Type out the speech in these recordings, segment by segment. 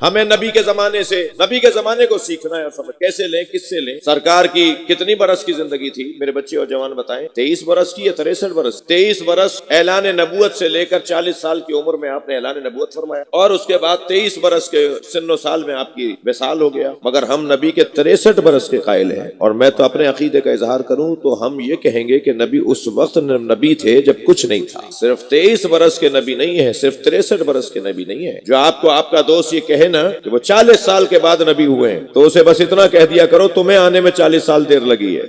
ہمیں نبی کے زمانے کو سیکھنا ہے اور سمجھ کیسے لیں، کس سے لیں۔ سرکار کی کتنی برس کی زندگی تھی میرے بچے اور جوان بتائیں؟ 23 برس کی یا 63 برس؟ 23 برس اعلان نبوت سے لے کر 40 سال کی عمر میں آپ نے اعلان نبوت فرمایا، اور اس کے بعد 23 برس کے سن و سال میں آپ کی وصال ہو گیا، مگر ہم نبی کے 63 برس کے قائل ہیں۔ اور میں تو اپنے عقیدے کا اظہار کروں تو ہم یہ کہیں گے کہ نبی اس وقت نبی تھے جب کچھ نہیں تھا، صرف 23 برس کے نبی نہیں ہے، صرف 63 برس کے نبی نہیں ہے۔ جو آپ کو آپ کا دوست یہ کہے نا کہ وہ 40 سال کے بعد نبی ہوئے ہیں، تو اسے بس اتنا کہہ دیا کرو تمہیں آنے میں 40 سال دیر لگی ہے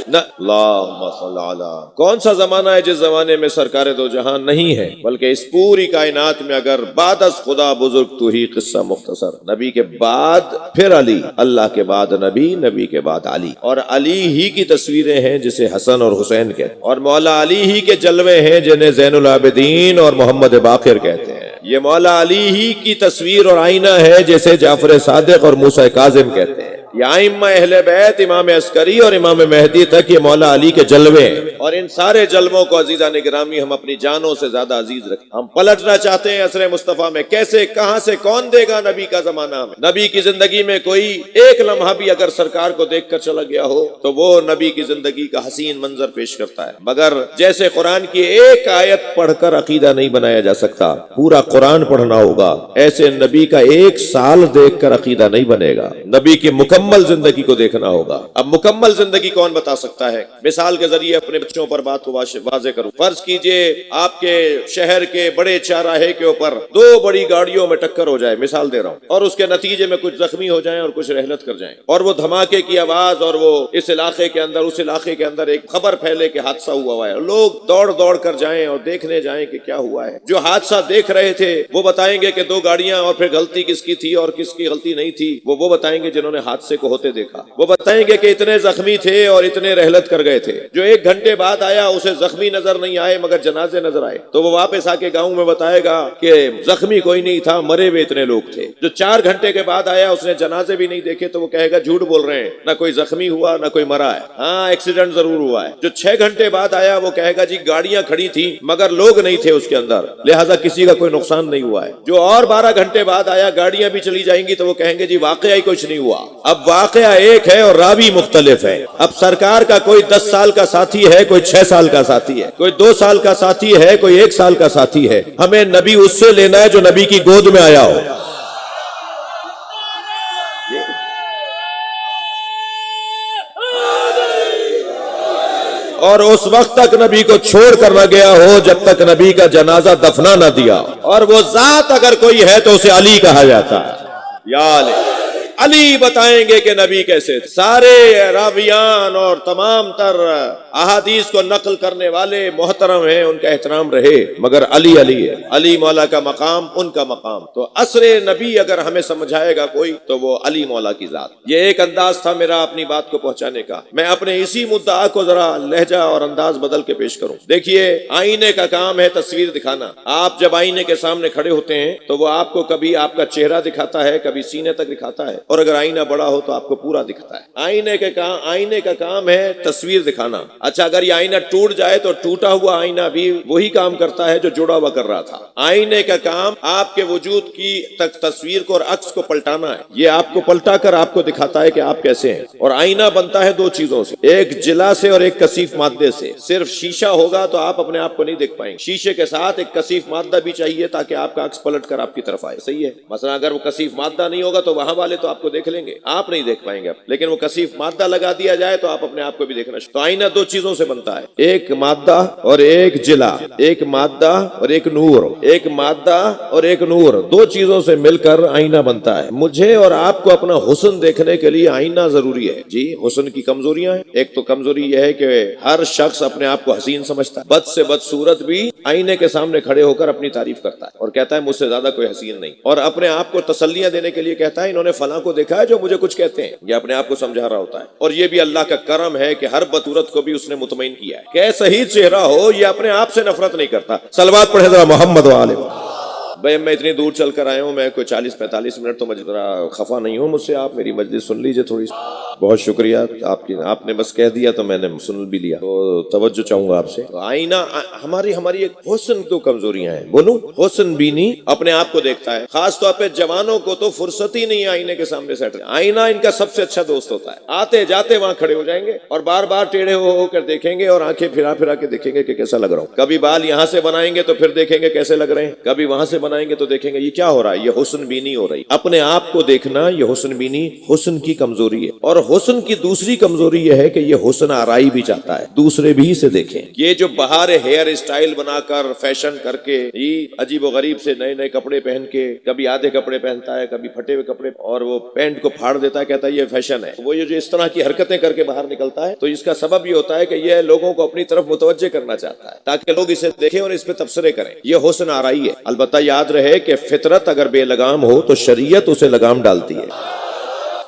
نہ۔ اللہم صل علی، کون سا زمانہ ہے جس زمانے میں سرکار دو جہاں نہیں ہے؟ بلکہ اس پوری کائنات میں اگر بعد از خدا بزرگ تو ہی قصہ مختصر، نبی کے بعد پھر علی، اللہ کے بعد نبی، نبی کے بعد علی، اور علی ہی کی تصویریں ہیں جسے حسن اور حسین کہتے ہیں، اور مولا علی ہی کے جلوے ہیں جنہیں زین العابدین اور محمد باقر کہتے ہیں۔ یہ مولا علی ہی کی تصویر اور آئینہ ہے جیسے جعفر صادق اور موسیٰ کاظم کہتے ہیں۔ یہ ائمہ اہل بیت، امام عسکری اور امام مہدی تک یہ مولا علی کے جلوے ہیں، اور ان سارے جلووں کو عزیزان گرامی ہم اپنی جانوں سے زیادہ عزیز رکھیں۔ ہم پلٹنا چاہتے ہیں عصر مصطفیٰ میں، کیسے، کہاں سے، کون دے گا نبی کا زمانہ میں؟ نبی کی زندگی میں کوئی ایک لمحہ بھی اگر سرکار کو دیکھ کر چلا گیا ہو تو وہ نبی کی زندگی کا حسین منظر پیش کرتا ہے، مگر جیسے قرآن کی ایک آیت پڑھ کر عقیدہ نہیں بنایا جا سکتا، پورا قرآن پڑھنا ہوگا، ایسے نبی کا ایک سال دیکھ کر عقیدہ نہیں بنے گا، نبی کی مکمل زندگی کو دیکھنا ہوگا۔ اب مکمل زندگی کون بتا سکتا ہے؟ مثال کے ذریعے اپنے بچوں پر بات کو واضح کروں۔ فرض کیجئے آپ کے شہر کے بڑے چاراہے کے اوپر 2 بڑی گاڑیوں میں ٹکر ہو جائے، مثال دے رہا ہوں، اور اس کے نتیجے میں کچھ زخمی ہو جائیں اور کچھ رحلت کر جائیں، اور وہ دھماکے کی آواز اور وہ اس علاقے کے اندر ایک خبر پھیلے کہ حادثہ ہوا ہے، لوگ دوڑ کر جائیں اور دیکھنے جائیں کہ کیا ہوا ہے۔ جو حادثہ دیکھ رہے تھے وہ بتائیں گے کہ 2 گاڑیاں، اور پھر غلطی کس کی تھی اور کس کی غلطی نہیں تھی وہ بتائیں گے جنہوں نے حادثے کو ہوتے دیکھا۔ وہ بتائیں گے کہ اتنے زخمی تھے اور اتنے رحلت کر گئے تھے۔ جو 1 گھنٹے بعد آیا اسے زخمی نظر نہیں آئے مگر جنازے نظر آئے، تو وہ واپس آ کے گاؤں میں بتائے گا کہ زخمی کوئی نہیں تھا، مرے ہوئے اتنے لوگ تھے۔ جو 4 گھنٹے کے بعد آیا اس نے جنازے بھی نہیں دیکھے تو وہ کہے گا جھوٹ بول رہے ہیں، نہ کوئی زخمی ہوا نہ کوئی مرا ہے، ہاں ایکسیڈنٹ ضرور ہوا ہے۔ جو 6 گھنٹے بعد آیا وہ کہے گا جی گاڑیاں کھڑی تھیں مگر لوگ نہیں تھے اس کے اندر، لہٰذا کسی کا کوئی نقصان نہیں ہوا ہے۔ جو اور 12 گھنٹے بعد آیا گاڑیاں بھی چلی جائیں گی تو وہ کہیں گے جی واقعہ ہی کچھ نہیں ہوا۔ اب واقعہ ایک ہے اور راوی مختلف ہے۔ اب سرکار کا کوئی 10 سال کا ساتھی ہے، کوئی 6 سال کا ساتھی ہے، کوئی 2 سال کا ساتھی ہے، کوئی 1 سال کا ساتھی ہے۔ ہمیں نبی اس سے لینا ہے جو نبی کی گود میں آیا ہو۔ اور اس وقت تک نبی کو چھوڑ کر نہ گیا ہو جب تک نبی کا جنازہ دفنا نہ دیا، اور وہ ذات اگر کوئی ہے تو اسے علی کہا جاتا ہے۔ یا علی بتائیں گے کہ نبی کیسے تھے۔ سارے راویان اور تمام تر احادیث کو نقل کرنے والے محترم ہیں، ان کا احترام رہے، مگر علی ہے، علی مولا کا مقام ان کا مقام۔ تو عصر نبی اگر ہمیں سمجھائے گا کوئی تو وہ علی مولا کی ذات۔ یہ ایک انداز تھا میرا اپنی بات کو پہنچانے کا۔ میں اپنے اسی مدعا کو ذرا لہجہ اور انداز بدل کے پیش کروں۔ دیکھیے، آئینے کا کام ہے تصویر دکھانا۔ آپ جب آئینے کے سامنے کھڑے ہوتے ہیں تو وہ آپ کو کبھی آپ کا چہرہ دکھاتا ہے، کبھی سینے تک دکھاتا ہے، اور اگر آئینہ بڑا ہو تو آپ کو پورا دکھتا ہے۔ آئینے کا کام ہے تصویر دکھانا۔ اچھا، اگر یہ آئینہ ٹوٹ جائے تو ٹوٹا ہوا آئینہ بھی وہی کام کرتا ہے جو جڑا ہوا کر رہا تھا۔ آئینے کا کام آپ کے وجود کی تصویر کو اور عکس کو پلٹانا ہے۔ یہ آپ کو پلٹا کر آپ کو دکھاتا ہے کہ آپ کیسے ہیں۔ اور آئینہ بنتا ہے 2 چیزوں سے، ایک جلا سے اور ایک کثیف مادے سے۔ صرف شیشہ ہوگا تو آپ اپنے آپ کو نہیں دیکھ پائیں گے، شیشے کے ساتھ ایک کثیف مادہ بھی چاہیے تاکہ آپ کا عکس پلٹ کر آپ کی طرف آئے۔ صحیح ہے؟ مثلا اگر وہ کثیف مادہ نہیں ہوگا تو وہاں والے تو آپ کو دیکھ لیں گے، آپ نہیں دیکھ پائیں گے، لیکن وہ کثیف مادہ لگا دیا جائے تو آپ اپنے آپ کو بھی دیکھنا شروع۔ تو آئینہ 2 چیزوں سے بنتا ہے، ایک مادہ اور ایک جلا، ایک مادہ اور ایک نور، ایک مادہ اور ایک نور، 2 چیزوں سے مل کر آئینہ بنتا ہے۔ مجھے اور آپ کو اپنا حسن دیکھنے کے لیے آئینہ ضروری ہے۔ جی، حسن کی کمزوریاں ہیں۔ ایک تو کمزوری یہ ہے کہ ہر شخص اپنے آپ کو حسین سمجھتا ہے، بد سے بد صورت بھی آئینے کے سامنے کھڑے ہو کر اپنی تعریف کرتا ہے اور کہتا ہے مجھ سے زیادہ کوئی حسین نہیں، اور اپنے آپ کو تسلیاں دینے کے لیے کہتا ہے انہوں نے فلاں کو دیکھا ہے جو مجھے کچھ کہتے ہیں، یہ اپنے آپ کو سمجھا رہا ہوتا ہے۔ اور یہ بھی اللہ کا کرم ہے کہ ہر بدصورت کو بھی اس نے مطمئن کیا ہے کہ صحیح چہرہ ہو، یہ اپنے آپ سے نفرت نہیں کرتا۔ صلوات پڑھے ذرا محمد و آلہ۔ بھائی میں اتنی دور چل کر آیا ہوں، میں کوئی 40-45 منٹ، تو مجھے ذرا خفا نہیں ہوں مجھ سے، آپ میری مجلس سن لیجئے تھوڑی سی۔ بہت شکریہ آپ نے بس کہہ دیا تو میں نے سن بھی لیا، تو توجہ چاہوں گا آپ سے۔ آئینہ ہماری ایک حسن تو کمزوریاں ہیں، بولوں حسن بینی اپنے آپ کو دیکھتا ہے، خاص طور پہ جوانوں کو تو فرصت ہی نہیں آئینے کے سامنے سیٹ۔ آئینہ ان کا سب سے اچھا دوست ہوتا ہے، آتے جاتے وہاں کھڑے ہو جائیں گے اور بار بار ٹیڑھے ہو کر دیکھیں گے اور آنکھیں پھرا پھرا کے دیکھیں گے کہ کیسا لگ رہا ہوں۔ کبھی بال یہاں سے بنائیں گے تو پھر دیکھیں گے کیسے لگ رہے ہیں، کبھی وہاں سے بنائیں گے تو دیکھیں گے یہ کیا ہو رہا ہے، یہ حسن بینی ہو رہی۔ اپنے آپ کو دیکھنا یہ حسن بینی حسن کی کمزوری ہے، اور حسن کی دوسری کمزوری یہ ہے کہ یہ حسن آرائی بھی چاہتا ہے، دوسرے بھی اسے دیکھیں۔ یہ جو بہار ہیئر اسٹائل بنا کر فیشن کر کے عجیب و غریب سے نئے نئے کپڑے پہن کے، کبھی آدھے کپڑے پہنتا ہے کبھی پھٹے ہوئے کپڑے، اور وہ پینٹ کو پھاڑ دیتا ہے، کہتا ہے یہ فیشن ہے۔ وہ یہ جو اس طرح کی حرکتیں کر کے باہر نکلتا ہے، تو اس کا سبب یہ ہوتا ہے کہ یہ لوگوں کو اپنی طرف متوجہ کرنا چاہتا ہے تاکہ لوگ اسے دیکھیں اور اس پہ تبصرے کریں۔ یہ حسن آرائی ہے۔ البتہ یاد رہے کہ فطرت اگر بے لگام ہو تو شریعت اسے لگام ڈالتی ہے۔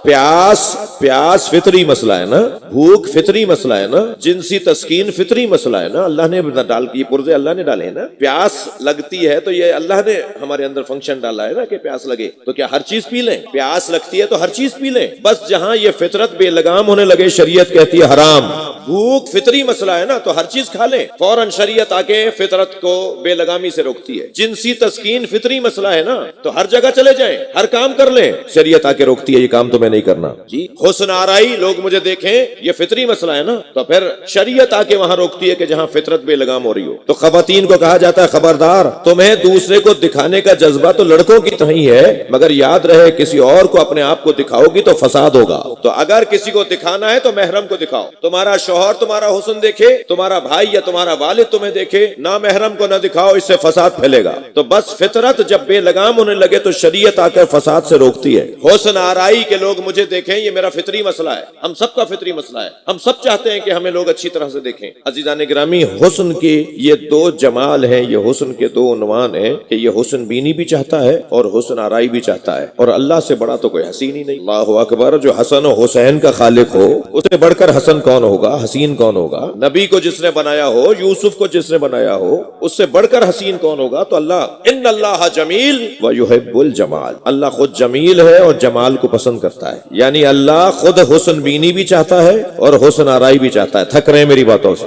پیاس فطری مسئلہ ہے نا، بھوک فطری مسئلہ ہے نا، جنسی تسکین فطری مسئلہ ہے نا، اللہ نے ڈال یہ پرزے اللہ نے ڈالے ہیں نا۔ پیاس لگتی ہے تو یہ اللہ نے ہمارے اندر فنکشن ڈالا ہے نا کہ پیاس لگے، تو کیا ہر چیز پی لیں؟ پیاس لگتی ہے تو ہر چیز پی لیں، بس جہاں یہ فطرت بے لگام ہونے لگے شریعت کہتی ہے حرام۔ بھوک فطری مسئلہ ہے نا، تو ہر چیز کھا لیں، فوراً شریعت آ کے فطرت کو بے لگامی سے روکتی ہے۔ جنسی تسکین فطری مسئلہ ہے نا، تو ہر جگہ چلے جائیں، ہر کام کر لیں، شریعت آ کے روکتی ہے یہ کام تو میں نہیں کرنا جی۔ حسن آرائی لوگ مجھے دیکھیں یہ فطری مسئلہ ہے نا، تو پھر شریعت آ کے وہاں روکتی ہے کہ جہاں فطرت بے لگام ہو رہی ہو۔ تو خواتین کو کہا جاتا ہے خبردار، تمہیں دوسرے کو دکھانے کا جذبہ تو لڑکوں کی طرح ہی ہے، مگر یاد رہے کسی اور کو اپنے آپ کو دکھاؤ گی تو فساد ہوگا۔ تو اگر کسی کو دکھانا ہے تو محرم کو دکھاؤ، تمہارا شوہر تمہارا حسن دیکھے، تمہارا بھائی یا تمہارا والد تمہیں دیکھے، نہ محرم کو نہ دکھاؤ، اس سے فساد پھیلے گا۔ تو بس فطرت جب بے لگام ہونے لگے تو شریعت آ کر فساد سے روکتی ہے۔ حسن آرائی کے لوگ مجھے دیکھیں یہ میرا فطری مسئلہ ہے، ہم سب کا فطری مسئلہ ہے، ہم سب چاہتے ہیں کہ ہمیں لوگ اچھی طرح سے دیکھیں۔ عزیزان گرامی، حسن کے یہ دو جمال ہیں، یہ حسن کے دو عنوان ہیں کہ یہ حسن بینی بھی چاہتا ہے اور حسن آرائی بھی چاہتا ہے، اور اللہ سے بڑا تو کوئی حسین ہی نہیں۔ اللہ اکبر، جو حسن و حسین کا خالق ہو اس سے بڑھ کر حسن کون ہوگا، حسین کون ہوگا؟ نبی کو جس نے بنایا ہو، یوسف کو جس نے بنایا ہو، اس سے بڑھ کر حسین کون ہوگا؟ تو اللہ، ان اللہ جمیل ویحب الجمال، اللہ خود جمیل ہے اور جمال کو پسند کرتا ہے، یعنی اللہ خود حسن بینی بھی چاہتا ہے اور حسن آرائی بھی چاہتا ہے۔ تھک رہے ہیں میری باتوں سے؟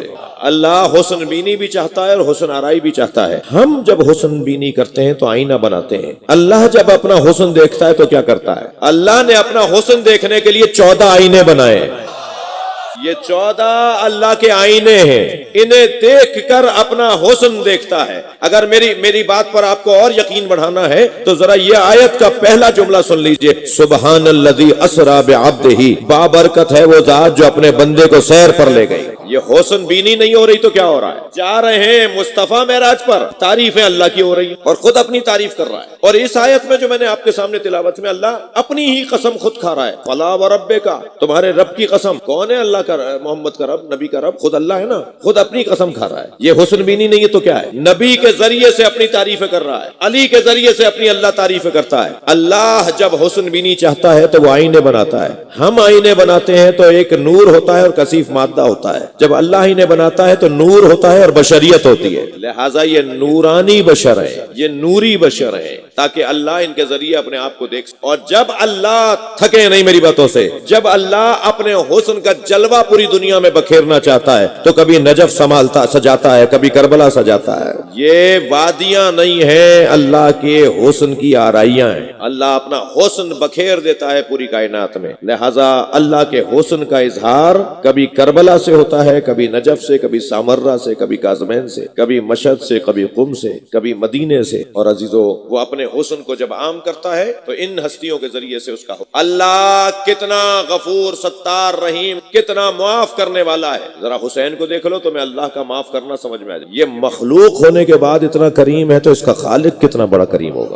اللہ حسن بینی بھی چاہتا ہے اور حسن آرائی بھی چاہتا ہے۔ ہم جب حسن بینی کرتے ہیں تو آئینہ بناتے ہیں، اللہ جب اپنا حسن دیکھتا ہے تو کیا کرتا ہے؟ اللہ نے اپنا حسن دیکھنے کے لیے 14 آئینے بنائے۔ یہ 14 اللہ کے آئینے ہیں، انہیں دیکھ کر اپنا حسن دیکھتا ہے۔ اگر میری بات پر آپ کو اور یقین بڑھانا ہے تو ذرا یہ آیت کا پہلا جملہ سن لیجئے، سبحان الذی اسری بعبدہ، بابرکت ہے وہ ذات جو اپنے بندے کو سیر پر لے گئی۔ یہ حسن بینی نہیں ہو رہی تو کیا ہو رہا ہے؟ جا رہے ہیں مصطفیٰ معراج پر، تعریفیں اللہ کی ہو رہی ہیں اور خود اپنی تعریف کر رہا ہے۔ اور اس آیت میں جو میں نے آپ کے سامنے تلاوت میں، اللہ اپنی ہی قسم خود کھا رہا ہے، فلا وربک، تمہارے رب کی قسم۔ کون ہے اللہ کا؟ محمد کا رب، نبی کا رب خود اللہ ہے نا، خود اپنی قسم کھا رہا ہے۔ یہ حسن بینی نہیں ہے تو کیا ہے؟ نبی کے ذریعے سے اپنی تعریفیں کر رہا ہے، علی کے ذریعے سے اپنی اللہ تعریفیں کرتا ہے۔ اللہ جب حسن بینی چاہتا ہے تو وہ آئینے بناتا ہے۔ ہم آئینے بناتے ہیں تو ایک نور ہوتا ہے اور کثیف مادہ ہوتا ہے، جب اللہ ہی نے بناتا ہے تو نور ہوتا ہے اور بشریت ہوتی ہے، لہٰذا یہ نورانی بشر ہے، یہ نوری بشر ہے، تاکہ اللہ ان کے ذریعے اپنے آپ کو دیکھ۔ اور جب اللہ، تھکے نہیں میری باتوں سے، جب اللہ اپنے حسن کا جلوہ پوری دنیا میں بکھیرنا چاہتا ہے تو کبھی نجف سجاتا ہے، کبھی کربلا سجاتا ہے۔ یہ وادیاں نہیں ہیں، اللہ کے حسن کی آرائیاں ہیں۔ اللہ اپنا حسن بکھیر دیتا ہے پوری کائنات میں، لہٰذا اللہ کے حسن کا اظہار کبھی کربلا سے ہوتا ہے، کبھی نجف سے، کبھی سامرہ سے، کبھی کاظمین سے، کبھی مشہد سے، کبھی قم سے، کبھی مدینے سے۔ اور عزیزو، وہ اپنے حسن کو جب عام کرتا ہے تو ان ہستیوں کے ذریعے سے اس کا اللہ کتنا غفور، ستار، رحیم، کتنا معاف کرنے والا ہے۔ ذرا حسین کو دیکھ لو تو میں اللہ کا معاف کرنا سمجھ میں آ جائے۔ یہ مخلوق ہونے کے بعد اتنا کریم ہے تو اس کا خالق کتنا بڑا کریم ہوگا۔